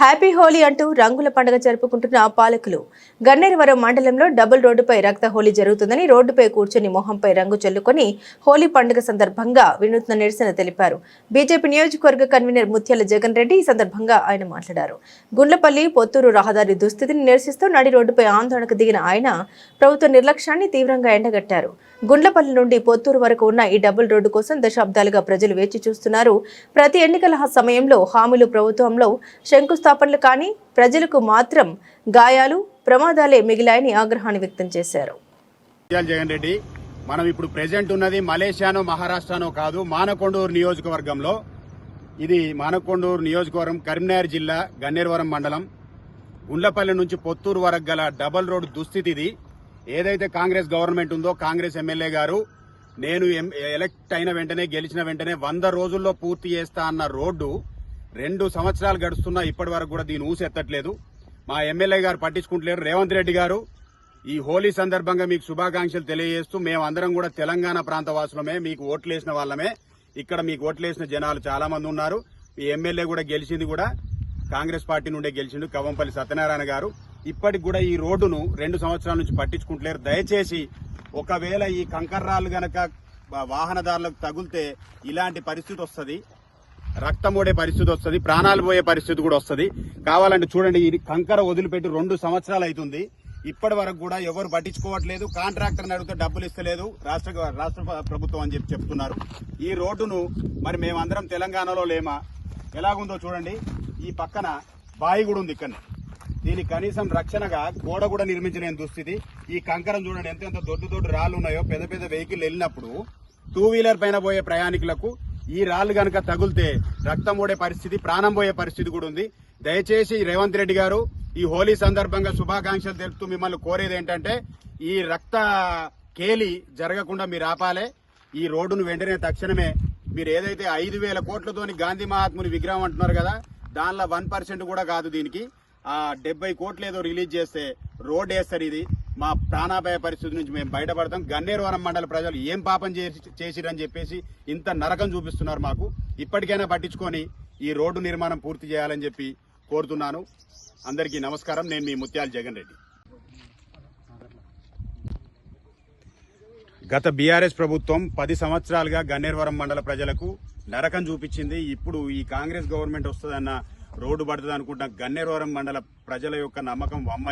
Happy Holi అంటూ రంగుల పండుగ జరుపుకుంటున్న పాలకులు. గన్నేరువరం మండలంలో డబుల్ రోడ్డుపై రక్త హోలీ జరుగుతుందని రోడ్డుపై కూర్చుని మొహంపై రంగు చల్లుకొని హోలీ పండుగ సందర్భంగా వినూత్న నిరసన తెలిపారు. బీజేపీ నియోజకవర్గ కన్వీనర్ ముత్యాల జగన్ రెడ్డి ఈ సందర్భంగా ఆయన మాట్లాడారు. గుండ్లపల్లి పొత్తూరు రహదారి దుస్థితిని నిరసిస్తూ నడి రోడ్డుపై ఆందోళనకు దిగిన ఆయన ప్రభుత్వ నిర్లక్ష్యాన్ని తీవ్రంగా ఎండగట్టారు. గుండ్లపల్లి నుండి పొత్తూరు వరకు ఉన్న ఈ డబుల్ రోడ్డు కోసం దశాబ్దాలుగా ప్రజలు వేచి చూస్తున్నారు. ప్రతి ఎన్నికల సమయంలో హామీలు ప్రభుత్వంలో శంకుస్థాపనలు కానీ ప్రజలకు మాత్రం గాయాలు ప్రమాదాలే మిగిలాయని ఆగ్రహాన్ని వ్యక్తం చేశారు. జగన్ రెడ్డి, మనం ఇప్పుడు ప్రెజెంట్ ఉన్నది మలేషియానో మహారాష్ట్రనో కాదు, మానకొండూరు నియోజకవర్గంలో. ఇది మానకొండూరు నియోజకవర్గం, కరీంనగర్ జిల్లా, గన్నేరువరం మండలం. గుండ్లపల్లి నుంచి పొత్తూరు వరకు గల డబుల్ రోడ్డు దుస్థితి ఇది. ఏదైతే కాంగ్రెస్ గవర్నమెంట్ ఉందో, కాంగ్రెస్ ఎమ్మెల్యే గారు నేను ఎలక్ట్ అయిన వెంటనే, గెలిచిన వెంటనే 100 రోజుల్లో పూర్తి చేస్తా అన్న రోడ్డు 2 సంవత్సరాలు గడుస్తున్నా ఇప్పటి వరకు కూడా దీని ఊసెత్తట్లేదు. మా ఎమ్మెల్యే గారు పట్టించుకుంటలేరు. రేవంత్ రెడ్డి గారు, ఈ హోలీ సందర్భంగా మీకు శుభాకాంక్షలు తెలియజేస్తూ, మేమందరం కూడా తెలంగాణ ప్రాంత వాసులమే, మీకు ఓట్లేసిన వాళ్ళమే. ఇక్కడ మీకు ఓట్లేసిన జనాలు చాలా మంది ఉన్నారు. ఈ ఎమ్మెల్యే కూడా గెలిచింది కూడా కాంగ్రెస్ పార్టీ నుండే గెలిచిండు, కవ్వంపల్లి సత్యనారాయణ గారు. ఇప్పటికి కూడా ఈ రోడ్డును 2 సంవత్సరాల నుంచి పట్టించుకుంటలేరు. దయచేసి ఒకవేళ ఈ కంకర్రాలు గనక వాహనదారులకు తగులితే ఇలాంటి పరిస్థితి వస్తుంది, రక్తమోడే పరిస్థితి వస్తుంది, ప్రాణాలు పోయే పరిస్థితి కూడా వస్తుంది. కావాలంటే చూడండి, ఈ కంకర వదిలిపెట్టి 2 సంవత్సరాలు అవుతుంది. ఇప్పటి వరకు కూడా ఎవరు పట్టించుకోవట్లేదు. కాంట్రాక్టర్ని అడిగితే డబ్బులు ఇస్తలేదు రాష్ట్ర ప్రభుత్వం అని చెప్తున్నారు. ఈ రోడ్డును మరి మేమందరం తెలంగాణలో లేమా? ఎలాగుందో చూడండి. ఈ పక్కన బాయి కూడా ఉంది. ఇక్కడ దీనికి కనీసం రక్షణగా గోడ కూడా నిర్మించలేని దుస్థితి. ఈ కంకరం చూడండి, ఎంత దొడ్డు రాళ్లు ఉన్నాయో. పెద్ద పెద్ద వెహికల్ వెళ్ళినప్పుడు 2 వీలర్ పైన పోయే ప్రయాణికులకు ఈ రాళ్లు గనక తగులితే రక్తం ఓడే పరిస్థితి, ప్రాణం పోయే పరిస్థితి కూడా ఉంది. దయచేసి రేవంత్ రెడ్డి గారు, ఈ హోలీ సందర్భంగా శుభాకాంక్షలు తెలుపుతూ మిమ్మల్ని కోరేది ఏంటంటే, ఈ రక్త కేలి జరగకుండా మీరు ఆపాలే. ఈ రోడ్డును వెంటనే తక్షణమే మీరు ఏదైతే 5,000 కోట్లతోని గాంధీ మహాత్ముని విగ్రహం అంటున్నారు కదా, దానిలో 1% కూడా కాదు. దీనికి 70 కోట్లు ఏదో రిలీజ్ చేస్తే రోడ్ వేస్తారు. ఇది మా ప్రాణాపాయ పరిస్థితి నుంచి మేము బయటపడతాం. గన్నేరువరం మండల ప్రజలు ఏం పాపం చేసిరని చెప్పేసి ఇంత నరకం చూపిస్తున్నారు మాకు. ఇప్పటికైనా పట్టించుకొని ఈ రోడ్డు నిర్మాణం పూర్తి చేయాలని చెప్పి కోరుతున్నాను. అందరికీ నమస్కారం. నేను మీ ముత్యాల జగన్ రెడ్డి. గత బీఆర్ఎస్ ప్రభుత్వం 10 సంవత్సరాలుగా గన్నేరువరం మండల ప్రజలకు నరకం చూపించింది. ఇప్పుడు ఈ కాంగ్రెస్ గవర్నమెంట్ వస్తుందన్న రోడ్డు పడుతుంది అనుకుంటున్న గన్నేరువరం మండల ప్రజల యొక్క నమ్మకం వమ్మ